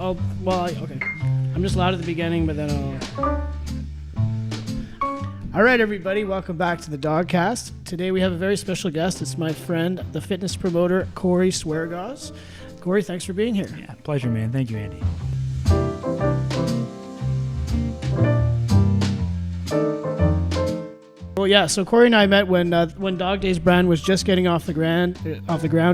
Okay. I'm just loud at the beginning, but then I'll... All right, everybody, welcome back to the DogCast. Today we have a very special guest. It's my friend, the fitness promoter, Corey Swiergosz. Corey, thanks for being here. Yeah, pleasure, man. Thank you, Andy. Well, yeah. So Corey and I met when Dog Days brand was just getting off the ground,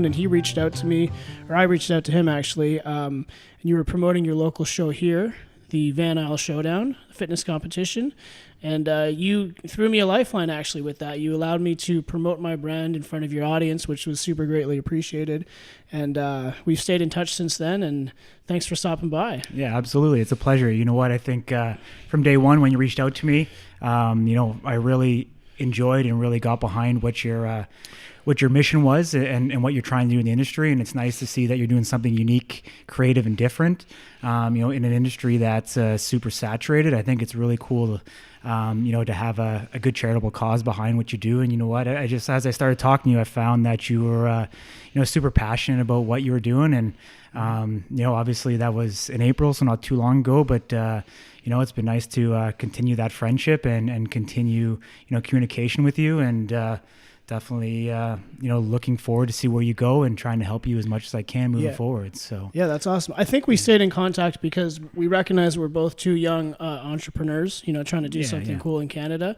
and he reached out to me, or I reached out to him actually. And you were promoting your local show here, the VanCity Showdown, fitness competition, and you threw me a lifeline actually with that. You allowed me to promote my brand in front of your audience, which was super greatly appreciated. And we've stayed in touch since then. And thanks for stopping by. Yeah, absolutely. It's a pleasure. You know what? I think from day one when you reached out to me, I really enjoyed and really got behind what your mission was and what you're trying to do in the industry. And it's nice to see that you're doing something unique, creative, and different. In an industry that's super saturated. I think it's really cool to have a good charitable cause behind what you do. And you know what? I just, as I started talking to you, I found that you were super passionate about what you were doing. And obviously that was in April, so not too long ago, but it's been nice to continue that friendship and continue communication with you, and definitely looking forward to see where you go and trying to help you as much as I can moving forward. So yeah, that's awesome. I think we stayed in contact because we recognize we're both two young entrepreneurs, trying to do something cool in Canada.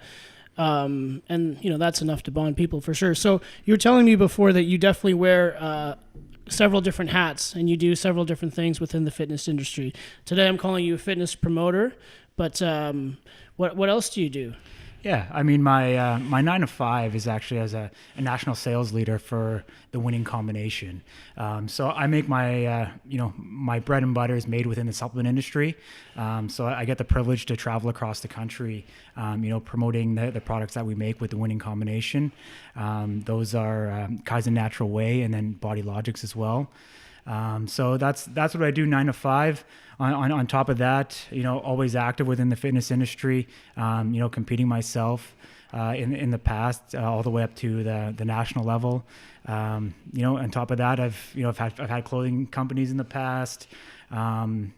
And that's enough to bond people for sure. So you were telling me before that you definitely wear several different hats and you do several different things within the fitness industry. Today I'm calling you a fitness promoter, but what else do you do? Yeah, I mean, my 9 to 5 is actually as a national sales leader for the winning combination. So I make my my bread and butter is made within the supplement industry. So I get the privilege to travel across the country, promoting the products that we make with the winning combination. Those are Kaizen Natural Whey and then Body Logics as well. So that's what I do 9 to 5. On top of that, always active within the fitness industry, competing myself in the past, all the way up to the national level. On top of that, I've had clothing companies in the past. And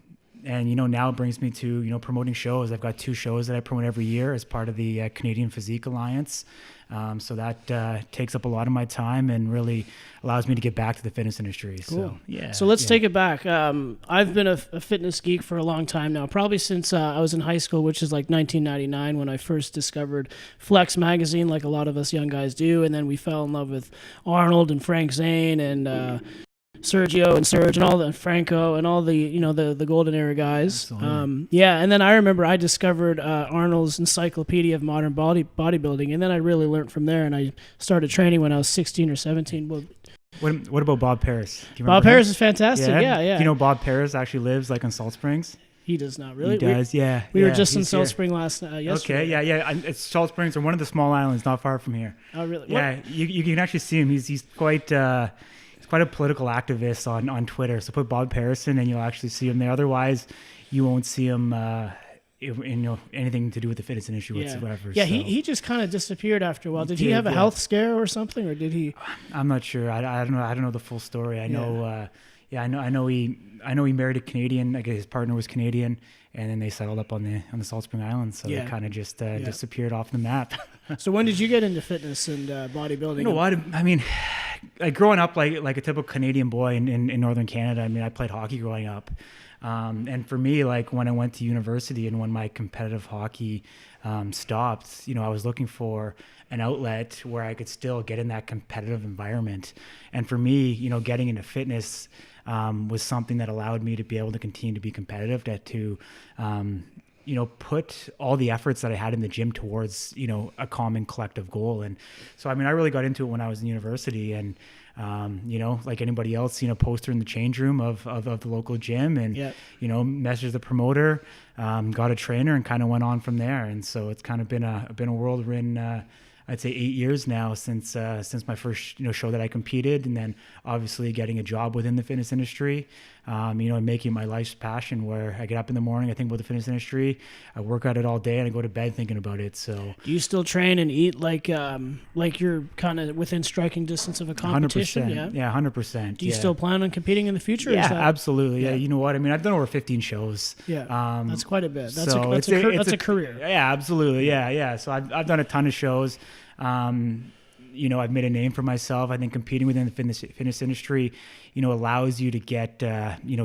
now it brings me to promoting shows. I've got 2 shows that I promote every year as part of the Canadian Physique Alliance. So that takes up a lot of my time and really allows me to get back to the fitness industry. Cool. So yeah. So let's take it back. I've been a fitness geek for a long time now, probably since I was in high school, which is like 1999 when I first discovered Flex magazine, like a lot of us young guys do, and then we fell in love with Arnold and Frank Zane and Sergio and Serge and all the Franco and all the the golden era guys. And then I remember I discovered Arnold's Encyclopedia of Modern Bodybuilding, and then I really learned from there, and I started training when I was 16 or 17. Well, what about Bob Paris? Do you remember Bob Paris is fantastic. Yeah. Do you know Bob Paris actually lives like in Salt Springs? He does not really. He does, We were just in Salt Springs yesterday. Okay, yeah. It's Salt Springs, or one of the small islands not far from here. Oh, really? Yeah, you can actually see him. He's quite a political activist on Twitter. So put Bob Paris in and you'll actually see him there. Otherwise, you won't see him in anything to do with the fitness industry whatsoever. Yeah, so. He just kind of disappeared after a while. Did he have a health scare or something, or did he? I'm not sure. I don't know. I don't know the full story. I know. I know he married a Canadian. I guess his partner was Canadian, and then they settled up on the Salt Spring Islands. So they kind of just disappeared off the map. So when did you get into fitness and bodybuilding? You know what? I mean, like growing up like a typical Canadian boy in northern Canada. I mean, I played hockey growing up. And for me, like when I went to university and when my competitive hockey stopped, I was looking for an outlet where I could still get in that competitive environment. And for me, getting into fitness was something that allowed me to be able to continue to be competitive, to put all the efforts that I had in the gym towards, a common collective goal. And so, I mean, I really got into it when I was in university, and like anybody else, poster in the change room of the local gym, and, messaged the promoter, got a trainer, and kind of went on from there. And so it's kind of been a whirlwind I'd say 8 years now since my first show that I competed, and then obviously getting a job within the fitness industry, and making my life's passion, where I get up in the morning, I think about the fitness industry, I work at it all day, and I go to bed thinking about it. So do you still train and eat like you're kind of within striking distance of a competition? 100%. Yeah, 100%. Do you still plan on competing in the future? Yeah, absolutely. Yeah, you know what? I mean, I've done over 15 shows. Yeah, that's quite a bit. That's so that's a career. Yeah, absolutely. Yeah. So I've done a ton of shows. I've made a name for myself. I think competing within the fitness industry, allows you to get,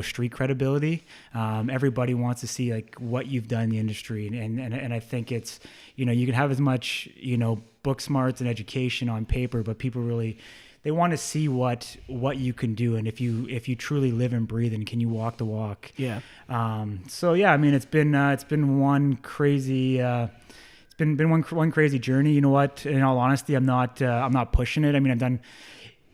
street credibility. Everybody wants to see like what you've done in the industry. And I think it's, you can have as much, book smarts and education on paper, but people really, they want to see what you can do. And if you truly live and breathe, and can you walk the walk? Yeah. So yeah, I mean, it's been one crazy, it's been one crazy journey. You know what? In all honesty, I'm not pushing it. I mean, I've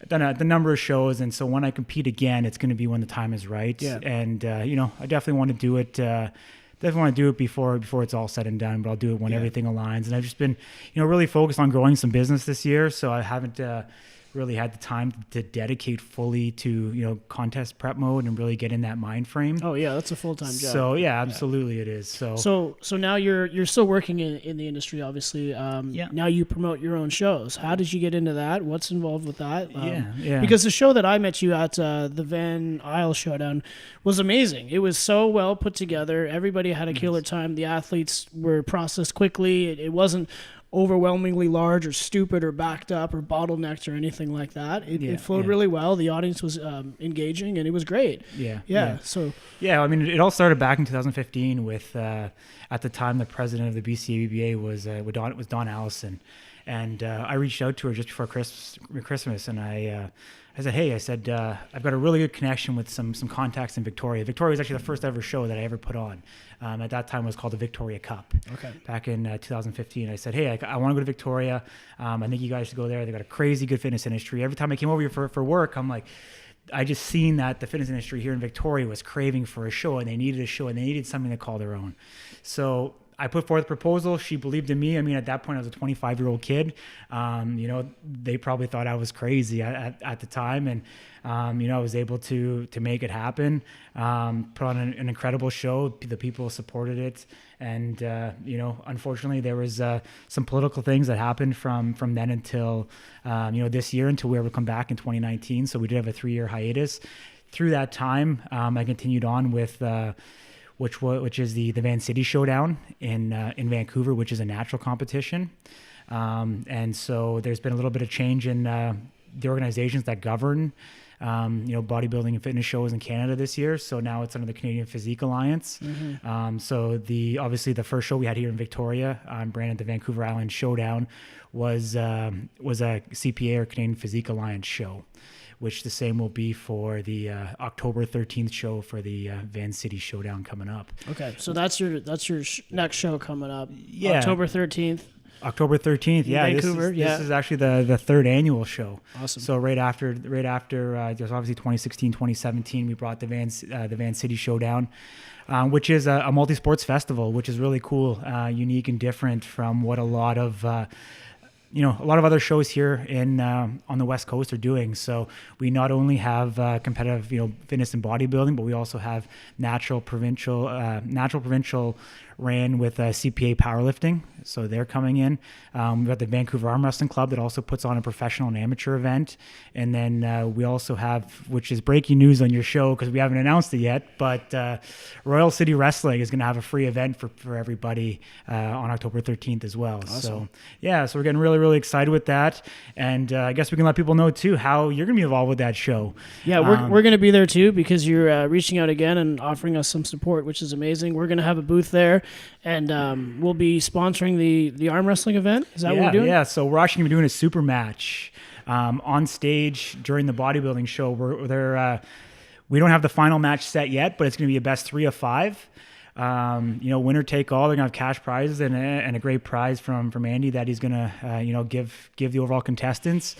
done a number of shows, and so when I compete again, it's going to be when the time is right. Yeah. And I definitely want to do it. Definitely want to do it before it's all said and done. But I'll do it when everything aligns. And I've just been really focused on growing some business this year, so I haven't really had the time to dedicate fully to contest prep mode and really get in that mind frame. Oh yeah, that's a full-time job. So yeah, absolutely it is. So now you're still working in the industry, obviously. Now you promote your own shows. How did you get into that? What's involved with that? Because the show that I met you at, the VanCity Showdown, was amazing. It was so well put together. Everybody had a killer time. The athletes were processed quickly. It wasn't overwhelmingly large or stupid or backed up or bottlenecked or anything like that. It flowed really well. The audience was engaging, and it was Don started back in 2015 with at the time the president of the BCABA was Don Allison, and I reached out to her just before Christmas, and I said, hey, I've got a really good connection with some contacts in Victoria. Victoria was actually the first ever show that I ever put on. At that time, it was called the Victoria Cup. Okay. Back in 2015, I said, hey, I want to go to Victoria. I think you guys should go there. They've got a crazy good fitness industry. Every time I came over here for work, I'm like, I just seen that the fitness industry here in Victoria was craving for a show, and they needed a show, and they needed something to call their own. So I put forth a proposal. She believed in me. I mean, at that point, I was a 25-year-old kid. They probably thought I was crazy at the time. And, I was able to make it happen, put on an incredible show. The people supported it. And, unfortunately, there was some political things that happened from then until, this year, until we were able to come back in 2019. So we did have a 3-year hiatus. Through that time, I continued on with which is the VanCity Showdown in Vancouver, which is a natural competition. And so there's been a little bit of change in the organizations that govern bodybuilding and fitness shows in Canada this year. So now it's under the Canadian Physique Alliance. Mm-hmm. So obviously the first show we had here in Victoria, branded the Vancouver Island Showdown, was a CPA or Canadian Physique Alliance show, which the same will be for the October 13th show for the VanCity Showdown coming up. Okay, so that's your next show coming up. Yeah, October 13th. October 13th, Vancouver, this is actually the third annual show. Awesome. So right after just obviously 2016, 2017, we brought the VanCity Showdown, which is a multi-sports festival, which is really cool, unique and different from what a lot of other shows here on the West Coast are doing. So we not only have competitive, fitness and bodybuilding, but we also have natural provincial ran with CPA powerlifting. So they're coming in. We've got the Vancouver Arm Wrestling Club that also puts on a professional and amateur event. And then we also have, which is breaking news on your show because we haven't announced it yet, but Royal City Wrestling is going to have a free event for everybody on October 13th as well. Awesome. So we're getting really, really excited with that. And I guess we can let people know too how you're going to be involved with that show. Yeah, we're going to be there too because you're reaching out again and offering us some support, which is amazing. We're going to have a booth there. And we'll be sponsoring the arm wrestling event. Is that what we're doing? Yeah, so we're actually going to be doing a super match on stage during the bodybuilding show. We don't have the final match set yet, but it's going to be a best 3 of 5. Winner take all. They're gonna have cash prizes and a great prize from Andy that he's gonna give the overall contestants.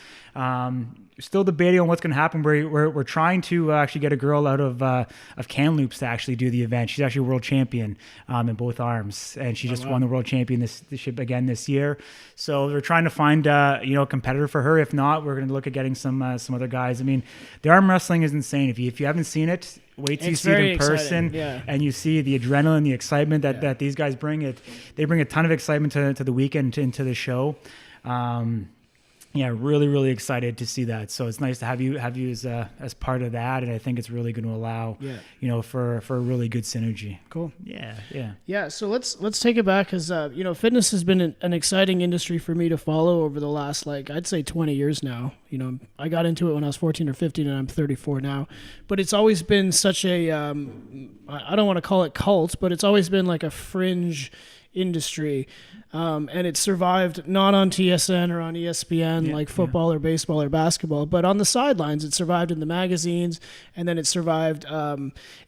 Still debating on what's going to happen. We're trying to actually get a girl out of Kamloops to actually do the event. She's actually world champion in both arms, and she just won the world championship again this year. So we're trying to find a competitor for her. If not, we're going to look at getting some other guys. I mean, the arm wrestling is insane. If you haven't seen it, wait till you see it in person, and you see the adrenaline, the excitement that these guys bring. They bring a ton of excitement to the weekend, into the show. Really, really excited to see that. So it's nice to have you as part of that, and I think it's really going to allow for a really good synergy. Cool. Yeah. So let's take it back, because fitness has been an exciting industry for me to follow over the last, I'd say 20 years now. I got into it when I was 14 or 15, and I'm 34 now. But it's always been such a I don't want to call it cult, but it's always been like a fringe industry. And it survived not on TSN or on ESPN like football or baseball or basketball, but on the sidelines. It survived in the magazines, and then it survived.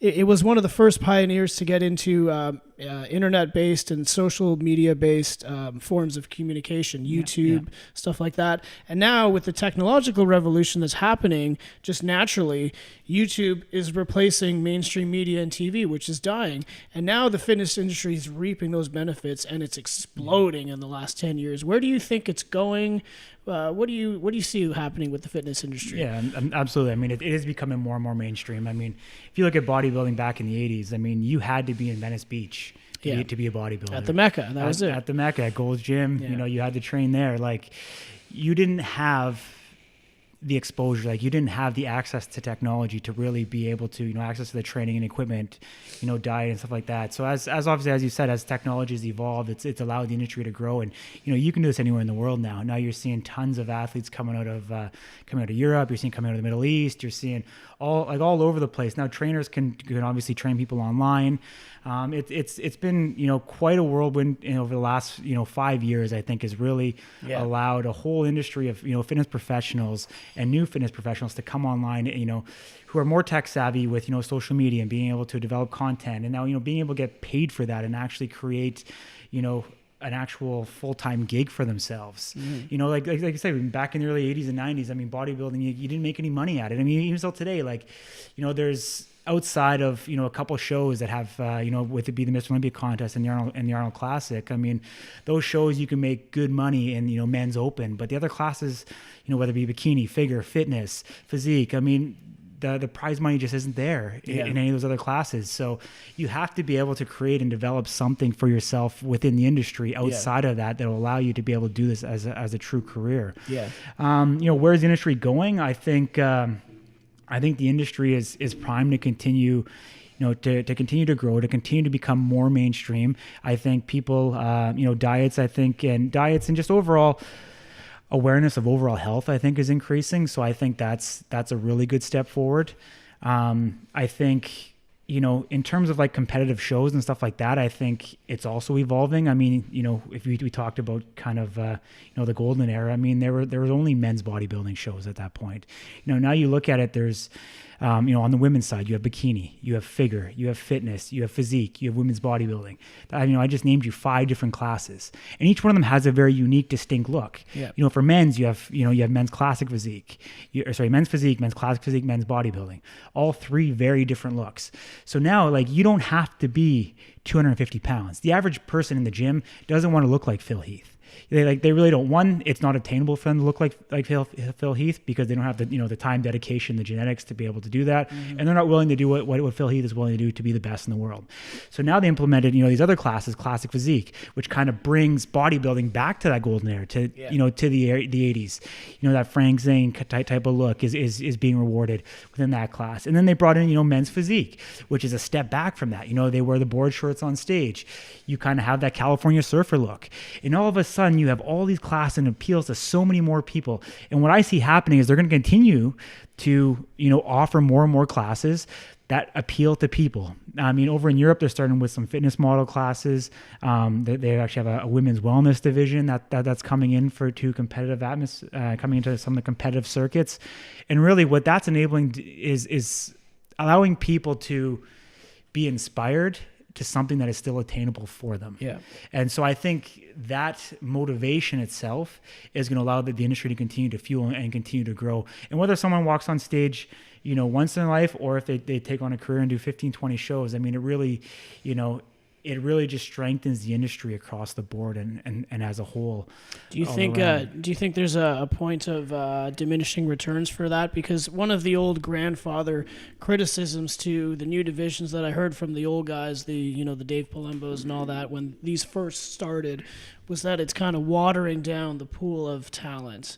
It was one of the first pioneers to get into internet-based and social media-based forms of communication, YouTube, stuff like that. And now with the technological revolution that's happening, just naturally, YouTube is replacing mainstream media and TV, which is dying. And now the fitness industry is reaping those benefits, and it's exploding in the last 10 years. Where do you think it's going? What do you see happening with the fitness industry? Yeah, absolutely. I mean, it is becoming more and more mainstream. I mean, if you look at bodybuilding back in the 80s, I mean, you had to be in Venice Beach to be a bodybuilder. At the Mecca, that was it. At the Mecca, at Gold's Gym, you had to train there. Like, you didn't have the exposure, you didn't have the access to technology to really be able to, access to the training and equipment, diet and stuff like that. So as obviously, as you said, as technology has evolved, it's allowed the industry to grow, and you can do this anywhere in the world now. Now you're seeing tons of athletes coming out of Europe. You're seeing coming out of the Middle East. You're seeing all over the place. Now trainers can obviously train people online. It's been quite a whirlwind over the last 5 years. I think has really allowed a whole industry of fitness professionals and new fitness professionals to come online, who are more tech savvy with social media and being able to develop content, and now being able to get paid for that and actually create an actual full-time gig for themselves. Like I said, back in the early 80s and 90s, I mean, bodybuilding, you didn't make any money at it. I mean, even still today, there's outside of a couple shows that have with it be the Mr. Olympia contest and the Arnold Classic. I mean, those shows you can make good money in men's open, but the other classes, whether it be bikini, figure, fitness, physique, I mean, the prize money just isn't there in any of those other classes. So you have to be able to create and develop something for yourself within the industry outside of that will allow you to be able to do this as a true career. Where's the industry going? I think the industry is primed to continue, to continue to grow, to continue to become more mainstream. I think people, diets and just overall awareness of overall health, I think, is increasing. So I think that's a really good step forward. I think, in terms of competitive shows and stuff like that, I think it's also evolving. I mean, if we talked about kind of, the golden era, I mean, there was only men's bodybuilding shows at that point. Now you look at it, there's, on the women's side, you have bikini, you have figure, you have fitness, you have physique, you have women's bodybuilding. I just named you 5 different classes, and each one of them has a very unique, distinct look. For men's, you have men's classic physique, men's physique, men's classic physique, men's bodybuilding, all 3 very different looks. So now, you don't have to be 250 pounds. The average person in the gym doesn't want to look like Phil Heath. They really don't. One, it's not attainable for them to look like Phil Heath, because they don't have the time, dedication, the genetics to be able to do that, and they're not willing to do what Phil Heath is willing to do to be the best in the world. So now they implemented these other classes, classic physique, which kind of brings bodybuilding back to that golden era, to to the 80s. That Frank Zane type of look is being rewarded within that class. And then they brought in men's physique, which is a step back from that. They wear the board shorts on stage. You kind of have that California surfer look, and all of a sudden you have all these classes and appeals to so many more people. And what I see happening is they're going to continue to, offer more and more classes that appeal to people. I mean, over in Europe, they're starting with some fitness model classes. They actually have a women's wellness division that's coming in to competitive coming into some of the competitive circuits. And really what that's enabling is allowing people to be inspired to something that is still attainable for them. Yeah. And so I think that motivation itself is going to allow the industry to continue to fuel and continue to grow. And whether someone walks on stage, once in their life, or if they take on a career and do 15, 20 shows, I mean, it really, it really just strengthens the industry across the board and as a whole. Do you think there's a point of diminishing returns for that? Because one of the old grandfather criticisms to the new divisions that I heard from the old guys, the Dave Palembos and all that, when these first started, was that it's kind of watering down the pool of talent.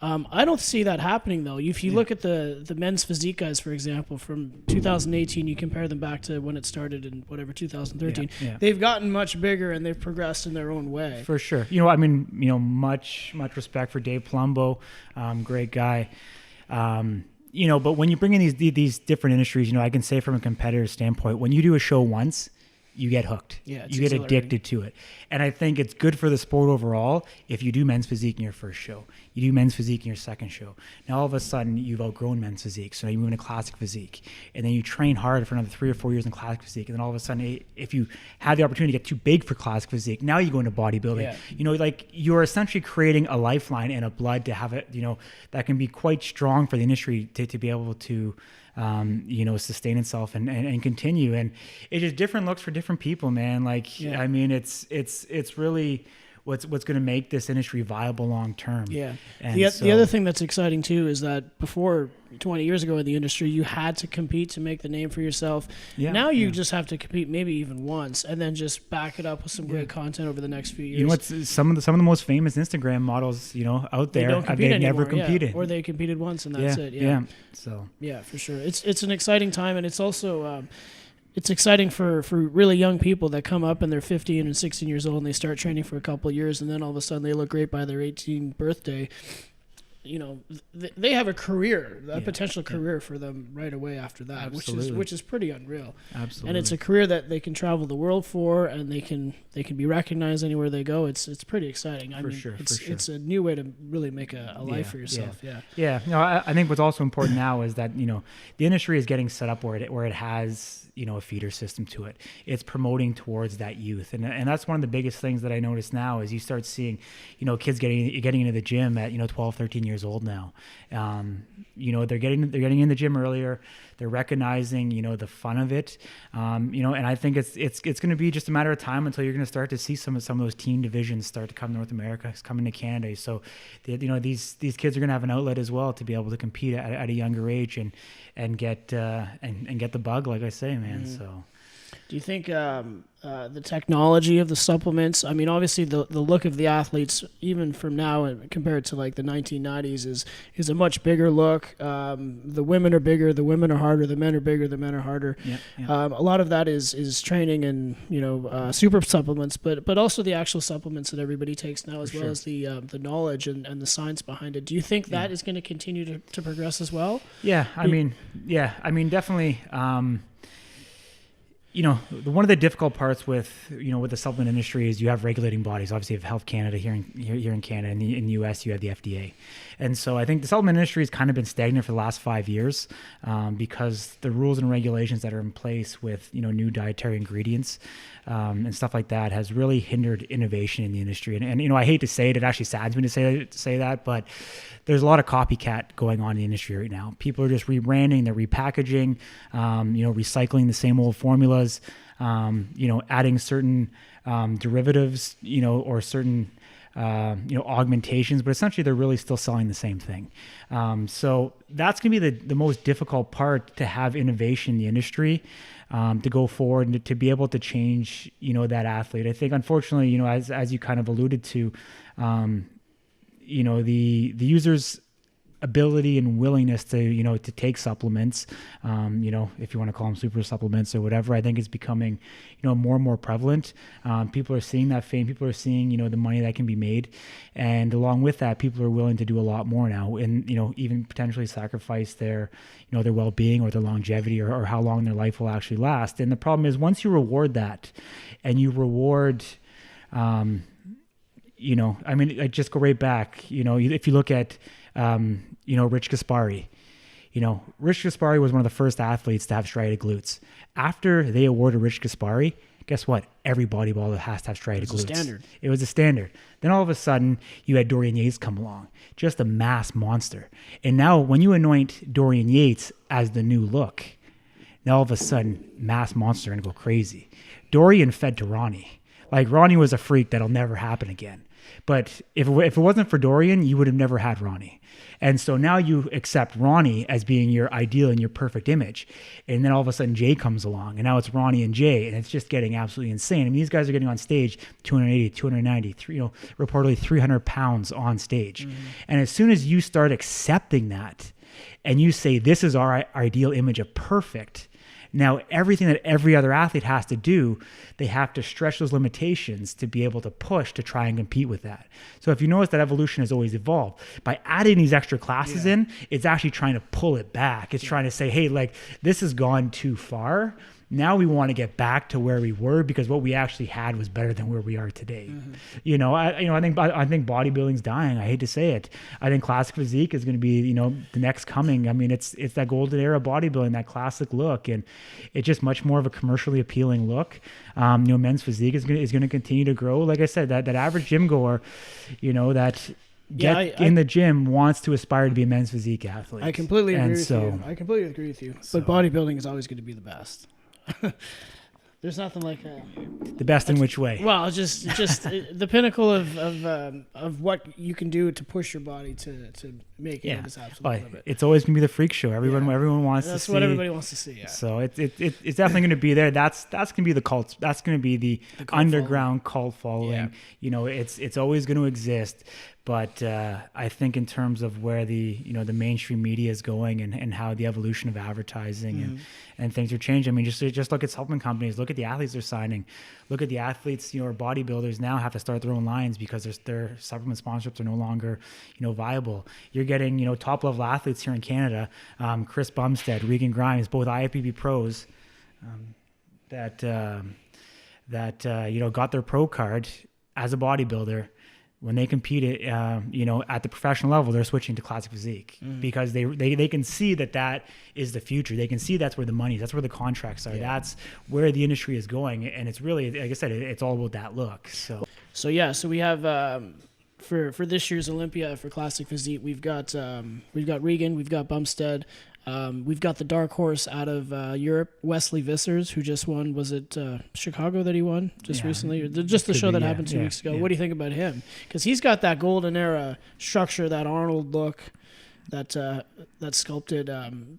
I don't see that happening, though. If you look at the men's physique guys, for example, from 2018, you compare them back to when it started in 2013, they've gotten much bigger and they've progressed in their own way. For sure. Much respect for Dave Palumbo, great guy. But when you bring in these different industries, I can say from a competitor standpoint, when you do a show once, you get hooked. Yeah, you get addicted to it. And I think it's good for the sport overall if you do men's physique in your first show. You do men's physique in your second show. Now all of a sudden you've outgrown men's physique. So now you move into classic physique. And then you train hard for another 3 or 4 years in classic physique. And then all of a sudden, if you have the opportunity to get too big for classic physique, now you go into bodybuilding. Yeah. You're essentially creating a lifeline and a blood to have it, that can be quite strong for the industry to be able to sustain itself and continue. And it's just different looks for different people, man. I mean, it's really what's going to make this industry viable long term. Yeah. The other thing that's exciting too is that before 20 years ago in the industry, you had to compete to make the name for yourself. Yeah, now you just have to compete maybe even once and then just back it up with some great content over the next few years. What's some of the most famous Instagram models, out there, they've never competed. Or they competed once and that's it. Yeah. So yeah, for sure. It's an exciting time, and it's also it's exciting for really young people that come up and they're 15 and 16 years old and they start training for a couple of years, and then all of a sudden they look great by their 18th birthday. They have a career, a potential career for them right away after that, which is pretty unreal. Absolutely. And it's a career that they can travel the world for, and they can be recognized anywhere they go. It's pretty exciting. It's a new way to really make a life for yourself. Yeah. I think what's also important now is that the industry is getting set up where it has a feeder system to it. It's promoting towards that youth, and that's one of the biggest things that I notice now is you start seeing kids getting into the gym at 12, 13 years old now. They're getting in the gym earlier. They're recognizing the fun of it. And I think it's going to be just a matter of time until you're going to start to see some of those teen divisions start to come to North America, come into Canada. So these kids are going to have an outlet as well to be able to compete at a younger age and get the bug, like I say, man. Mm-hmm. So do you think the technology of the supplements, I mean, obviously the look of the athletes, even from now compared to like the 1990s, is a much bigger look. The women are bigger, the women are harder, the men are bigger, the men are harder. Yeah. A lot of that is training and super supplements, but also the actual supplements that everybody takes now, as well as the knowledge and the science behind it. Do you think that is going to continue to progress as well? Yeah, I mean, definitely. One of the difficult parts with the supplement industry is you have regulating bodies. Obviously, you have Health Canada here in Canada, and in the US, you have the FDA. And so I think the supplement industry has kind of been stagnant for the last 5 years because the rules and regulations that are in place with new dietary ingredients and stuff like that has really hindered innovation in the industry. And I hate to say it, it actually saddens me to say that, but there's a lot of copycat going on in the industry right now. People are just rebranding, they're repackaging, recycling the same old formulas, adding certain derivatives, or certain augmentations, but essentially they're really still selling the same thing. So that's going to be the most difficult part, to have innovation in the industry, to go forward and to be able to change, that athlete. I think, unfortunately, as you kind of alluded to, the user's ability and willingness to take supplements, if you want to call them super supplements or whatever, I think is becoming, more and more prevalent. People are seeing that fame. People are seeing, the money that can be made. And along with that, people are willing to do a lot more now, and, even potentially sacrifice their, their well-being or their longevity or how long their life will actually last. And the problem is, once you reward that and you reward, I just go right back, if you look at, Rich Gaspari, You know, Rich Gaspari was one of the first athletes to have striated glutes. After they awarded Rich Gaspari, guess what? Every bodybuilder has to have striated glutes. Standard. It was a standard. Then all of a sudden, you had Dorian Yates come along, just a mass monster. And now when you anoint Dorian Yates as the new look, now all of a sudden, mass monster are going to go crazy. Dorian fed to Ronnie. Like, Ronnie was a freak that'll never happen again. But if it wasn't for Dorian, you would have never had Ronnie. And so now you accept Ronnie as being your ideal and your perfect image. And then all of a sudden Jay comes along, and now it's Ronnie and Jay, and it's just getting absolutely insane. I mean, these guys are getting on stage 280, 290, reportedly 300 pounds on stage. Mm-hmm. And as soon as you start accepting that and you say, this is our ideal image of perfect, now, everything that every other athlete has to do, they have to stretch those limitations to be able to push to try and compete with that. So if you notice that evolution has always evolved, by adding these extra classes in, it's actually trying to pull it back. It's trying to say, hey, like, this has gone too far. Now we want to get back to where we were because what we actually had was better than where we are today. Mm-hmm. I think bodybuilding's dying. I hate to say it. I think classic physique is going to be, the next coming. I mean, it's that golden era of bodybuilding, that classic look, and it's just much more of a commercially appealing look. Men's physique is going to continue to grow. Like I said, that average gym goer, that in the gym wants to aspire to be a men's physique athlete. I completely agree with you. I completely agree with you. But bodybuilding is always going to be the best. There's nothing like the best in which way? Well, just the pinnacle of what you can do to push your body to make it its absolute limit. It's always gonna be the freak show. Everyone wants to see. That's what everybody wants to see. Yeah. So it's definitely gonna be there. That's gonna be the cult. That's gonna be the underground cult following. Yeah. It's always gonna exist. But I think in terms of where the mainstream media is going and how the evolution of advertising and things are changing. I mean, just look at supplement companies. Look at the athletes they're signing. Look at the athletes, or bodybuilders now have to start their own lines because their supplement sponsorships are no longer, viable. You're getting, top level athletes here in Canada, Chris Bumstead, Regan Grimes, both IFBB pros, that got their pro card as a bodybuilder. When they compete at the professional level, they're switching to classic physique because they can see that is the future. They can see that's where the money is. That's where the contracts are. Yeah. That's where the industry is going. And it's really, like I said, it's all about that look. So we have for this year's Olympia for classic physique, we've got Regan, we've got Bumstead. We've got the dark horse out of Europe, Wesley Vissers, who just won. Was it Chicago that he won recently? Or just the show that happened 2 weeks ago. Yeah. What do you think about him? Because he's got that golden era structure, that Arnold look, that sculpted,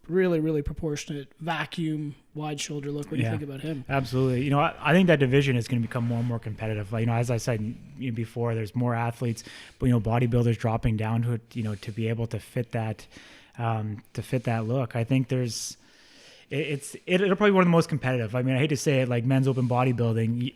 really, really proportionate, vacuum, wide shoulder look. What do you think about him? Absolutely. I think that division is going to become more and more competitive. As I said before, there's more athletes, but bodybuilders dropping down to it, to be able to fit that. To fit that look. I think it'll probably be one of the most competitive. I mean, I hate to say it, like men's open bodybuilding,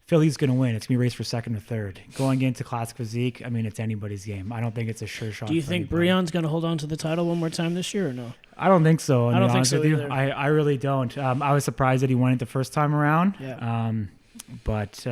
Philly's going to win. It's going to be raced for second or third. Going into classic physique, I mean, it's anybody's game. I don't think it's a sure shot. Do you think Breon's going to hold on to the title one more time this year or no? I don't think so. I don't think so either. I really don't. I was surprised that he won it the first time around. Yeah. But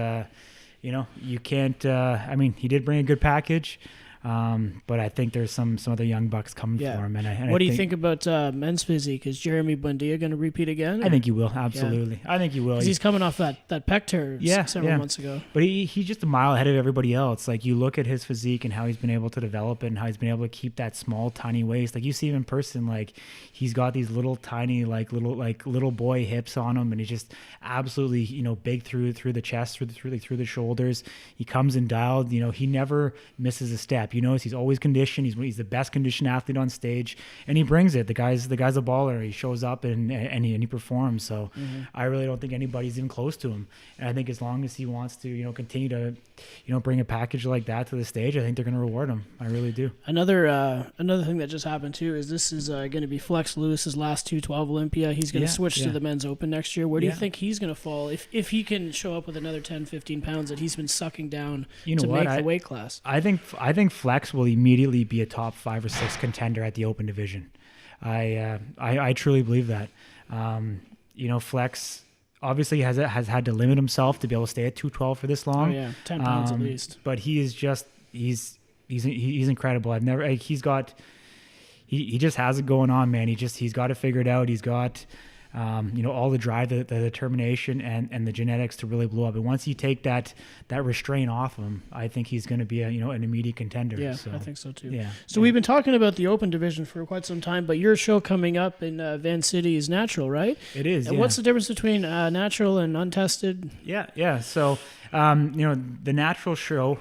you can't, he did bring a good package. But I think there's some other young bucks coming for him. And what do you think about men's physique? Is Jeremy Buendia going to repeat again? I think he will. Absolutely. Yeah. I think he will. He's coming off that pec tear several months ago. But he's just a mile ahead of everybody else. Like, you look at his physique and how he's been able to develop it and how he's been able to keep that small, tiny waist. Like, you see him in person, like, he's got these little tiny, little boy hips on him, and he's just absolutely, big through the chest, through the shoulders. He comes in dialed. He never misses a step. He's always conditioned. He's the best conditioned athlete on stage, and he brings it. The guy's a baller. He shows up and he performs. So I really don't think anybody's even close to him. And I think as long as he wants to, continue to, bring a package like that to the stage, I think they're going to reward him. I really do. Another thing that just happened too is this is going to be Flex Lewis's last 212 Olympia. He's going to switch to the men's open next year. Where do you think he's going to fall if he can show up with another 10, 15 pounds that he's been sucking down make the weight class? I think Flex will immediately be a top 5 or 6 contender at the open division. I truly believe that. Flex obviously has had to limit himself to be able to stay at 212 for this long. Oh yeah, 10 pounds at least. But he is just he's incredible. He's got he just has it going on, man. He's got it figured out. He's got all the drive, the determination, and the genetics to really blow up. And once you take that restraint off him, I think he's going to be an immediate contender. Yeah, so, I think so too. Yeah. So we've been talking about the open division for quite some time, but your show coming up in VanCity is natural, right? It is. And what's the difference between natural and untested? Yeah. So, the natural show,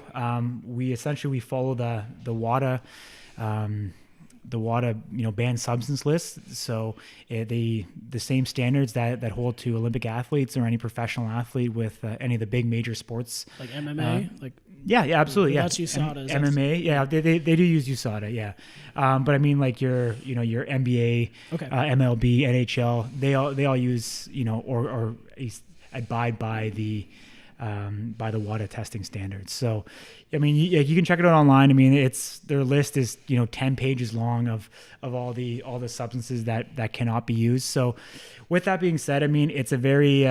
we follow the WADA. The WADA, banned substance list. So the same standards that hold to Olympic athletes or any professional athlete with any of the big major sports. Like MMA? Yeah, absolutely. Yeah. That's USADA. MMA, yeah, they do use USADA, yeah. But I mean, like your NBA, okay. MLB, NHL, they all use, or abide by the WADA testing standards. So, I mean, you can check it out online. I mean, their list is 10 pages long of all the substances that cannot be used. So, with that being said, I mean, it's a very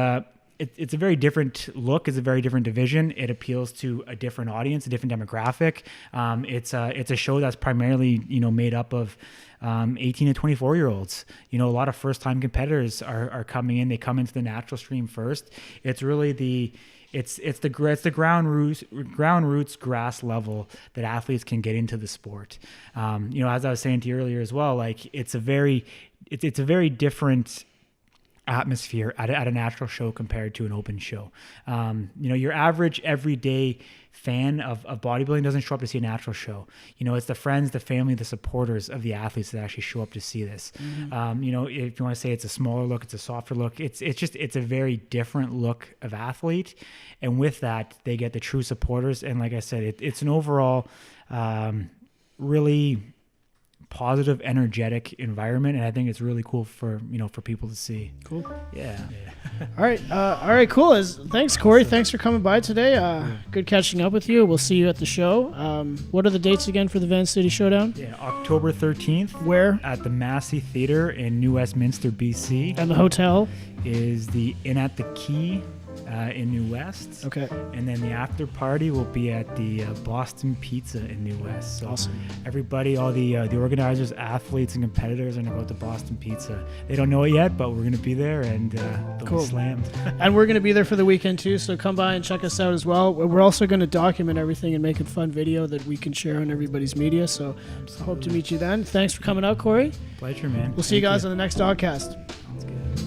it's a very different look. It's a very different division. It appeals to a different audience, a different demographic. It's a show that's primarily made up of 18 to 24-year-olds. A lot of first-time competitors are coming in. They come into the natural stream first. It's really it's the ground roots grass level that athletes can get into the sport. As I was saying to you earlier as well, like it's a very different atmosphere at a natural show compared to an open show. Your average everyday fan of bodybuilding doesn't show up to see a natural show. It's the friends, the family, the supporters of the athletes that actually show up to see this. Mm-hmm. If you want to say it's a smaller look, it's a softer look, it's a very different look of athlete. And with that, they get the true supporters. And like I said, it's an overall really positive, energetic environment, and I think it's really cool for people to see. Cool. Yeah. All right, cool. Thanks, Corey. Thanks for coming by today. Good catching up with you. We'll see you at the show. What are the dates again for the VanCity Showdown? Yeah, October 13th. Where? At the Massey Theatre in New Westminster, BC. And the hotel is the Inn at the Key in New West. Okay. And then the after party will be at the Boston Pizza in New West. So awesome. Everybody, all the organizers, athletes, and competitors are going to go to Boston Pizza. They don't know it yet, but we're going to be there, and they'll be slammed. And we're going to be there for the weekend too, so come by and check us out as well. We're also going to document everything and make a fun video that we can share on everybody's media, so I hope to meet you then. Thanks for coming out, Corey. Pleasure, man. We'll see you guys on the next DogCast. Sounds good.